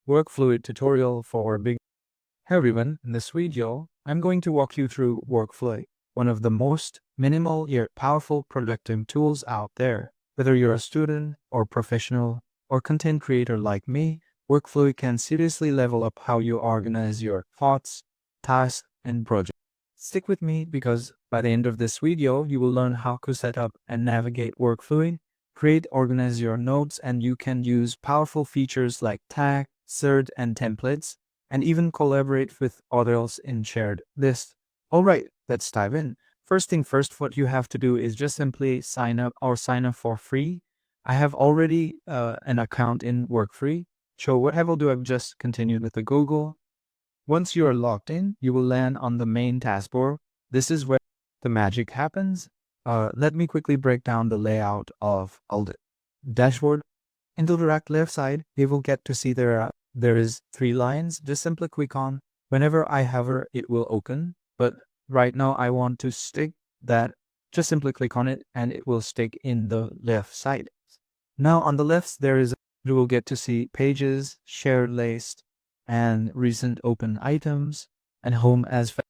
Workflowy tutorial for big. Hey everyone, in this video, I'm going to walk you through Workflowy, one of the most minimal yet powerful productive tools out there. Whether you're a student or professional or content creator like me, Workflowy can seriously level up how you organize your thoughts, tasks, and projects. Stick with me because by the end of this video, you will learn how to set up and navigate Workflowy, organize your notes, and you can use powerful features like tag, search, and templates, and even collaborate with others in shared lists. Alright, let's dive in. First thing first, what you have to do is just simply sign up for free. I have already an account in Workflowy. So what I will do, I've just continued with the Google. Once you are logged in, you will land on the main taskbar. This is where the magic happens. Let me quickly break down the layout of all the dashboard. In the direct left side, you will get to see there is 3 lines. Just simply click on. Whenever I hover, it will open. But right now, I want to stick that. Just simply click on it, and it will stick in the left side. Now on the left, you will get to see pages, shared list, and recent open items, and home as well.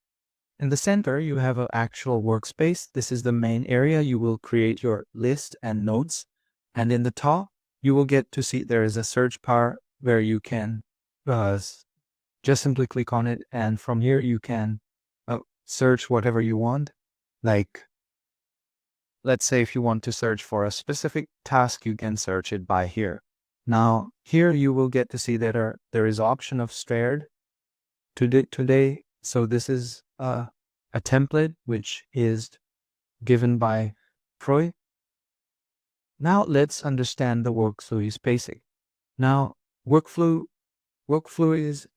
In the center, you have an actual workspace. This is the main area. You will create your list and notes. And in the top, you will get to see there is a search bar where you can just simply click on it. And from here, you can search whatever you want. Like, let's say if you want to search for a specific task, you can search it by here. Now, here you will get to see that there is option of shared today. So this is a template which is given by Troy. Now let's understand the Workflowy's basic. Now, Workflowy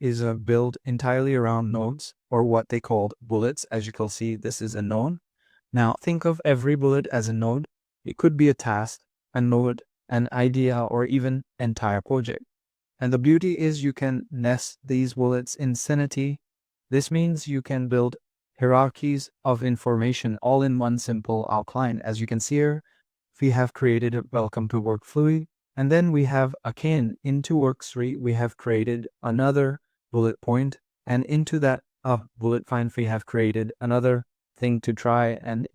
is built entirely around nodes, or what they call bullets. As you can see, this is a node. Now think of every bullet as a node. It could be a task, a node, an idea, or even entire project. And the beauty is you can nest these bullets in infinity. This means you can build hierarchies of information all in one simple outline. As you can see here, we have created a welcome to Workflowy. And then we have again into Workflowy, we have created another bullet point. And into that bullet point, we have created another thing to try, and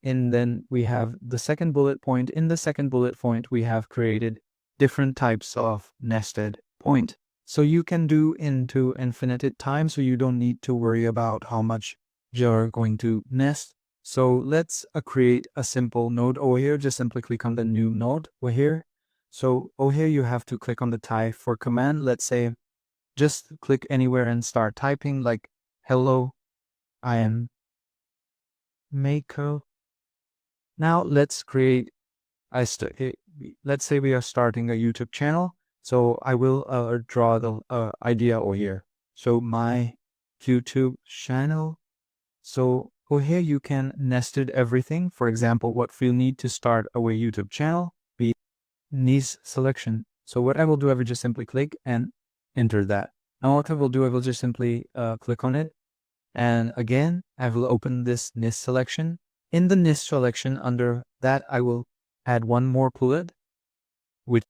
then we have the second bullet point. In the second bullet point, we have created different types of nested point. So you can do into infinite time, so you don't need to worry about how much you're going to nest. So let's create a simple node over here. Just simply click on the new node over here. So over here, you have to click on the type for command. Let's say just click anywhere and start typing like hello, I am Mako. Now let's create let's say we are starting a YouTube channel. So I will draw the idea over here. So my YouTube channel. So over here you can nested everything. For example, what we need to start our YouTube channel be niche selection. So what I will do, I will just simply click and enter that. Now what I will do, I will just simply click on it. And again, I will open this niche selection. In the niche selection, under that, I will add one more bullet with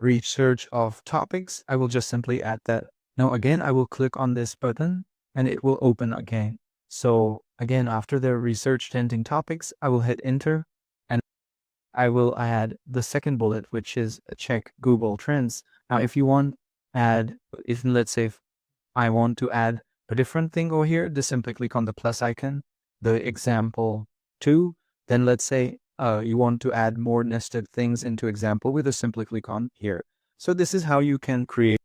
research of topics. I will just simply add that. Now again, I will click on this button and it will open again. So again, after the research trending topics, I will hit enter and I will add the second bullet, which is check Google Trends. Now, if you want let's say if I want to add a different thing over here, just simply click on the plus icon, the example 2. Then let's say you want to add more nested things into example with, a simply click on here. So this is how you can create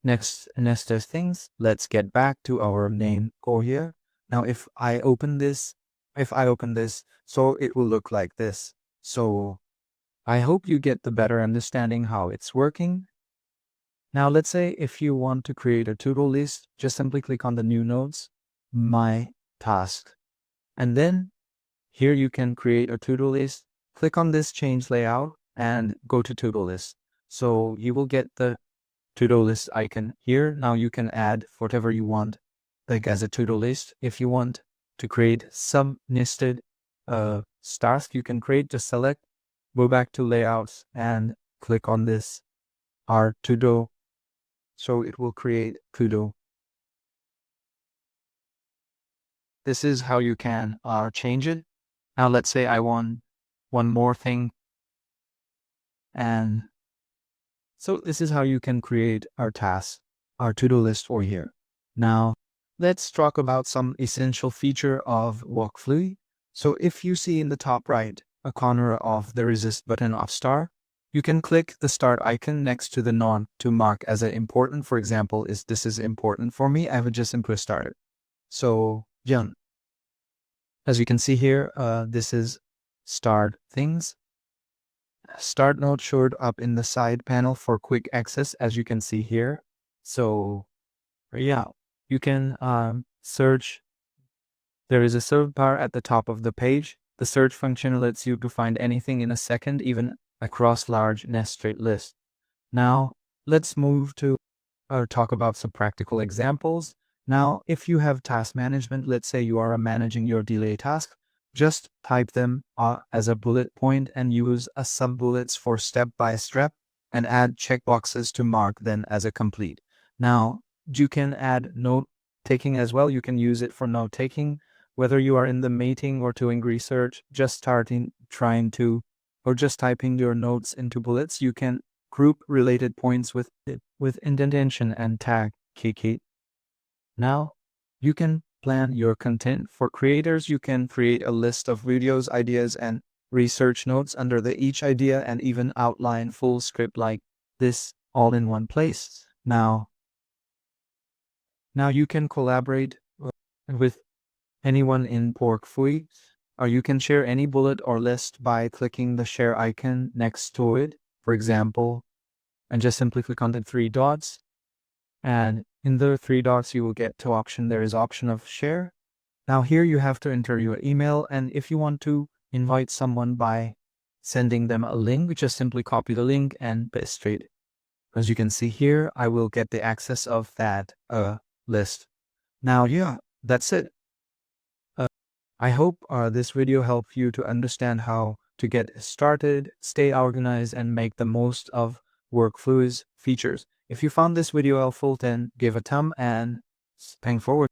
nested things. Let's get back to our main core here. Now, if I open this, so it will look like this. So I hope you get the better understanding how it's working. Now, let's say if you want to create a to-do list, just simply click on the new nodes, my task. And then here you can create a to-do list. Click on this change layout and go to to-do list. So you will get the to-do list icon here. Now you can add whatever you want, like as a to-do list. If you want to create some nested tasks, you can create, just select, go back to layouts and click on this our to-do So it will create to-do. This is how you can change it. Now let's say I want one more thing. And so this is how you can create our task, our to-do list for here. Now let's talk about some essential feature of Workflowy. So if you see in the top right, a corner of the resist button of star, you can click the start icon next to the non to mark as an important. For example, this is important for me, I would just simply start it. So yeah, as you can see here, this is start things. Start node showed up in the side panel for quick access, as you can see here. So yeah, you can search. There is a search bar at the top of the page. The search function lets you to find anything in a second, even across large nested lists. Now let's move to talk about some practical examples. Now, if you have task management, let's say you are managing your delay task, just type them as a bullet point and use a sub-bullets for step by step and add checkboxes to mark them as a complete. Now, you can add note taking as well. You can use it for note taking, whether you are in the meeting or doing research, just trying to, or just typing your notes into bullets. You can group related points with indentation and tag key. Now, you can plan your content. For creators, you can create a list of videos, ideas, and research notes under each idea and even outline full script like this all in one place. Now you can collaborate with anyone in Workflowy, or you can share any bullet or list by clicking the share icon next to it, for example, and just simply click on the three dots. And in the three dots, you will get to option. There is option of share. Now here you have to enter your email. And if you want to invite someone by sending them a link, just simply copy the link and paste it. As you can see here, I will get the access of that list. Now, yeah, that's it. I hope this video helped you to understand how to get started, stay organized, and make the most of Workflow's features. If you found this video helpful, then give a thumb and thanks for watching.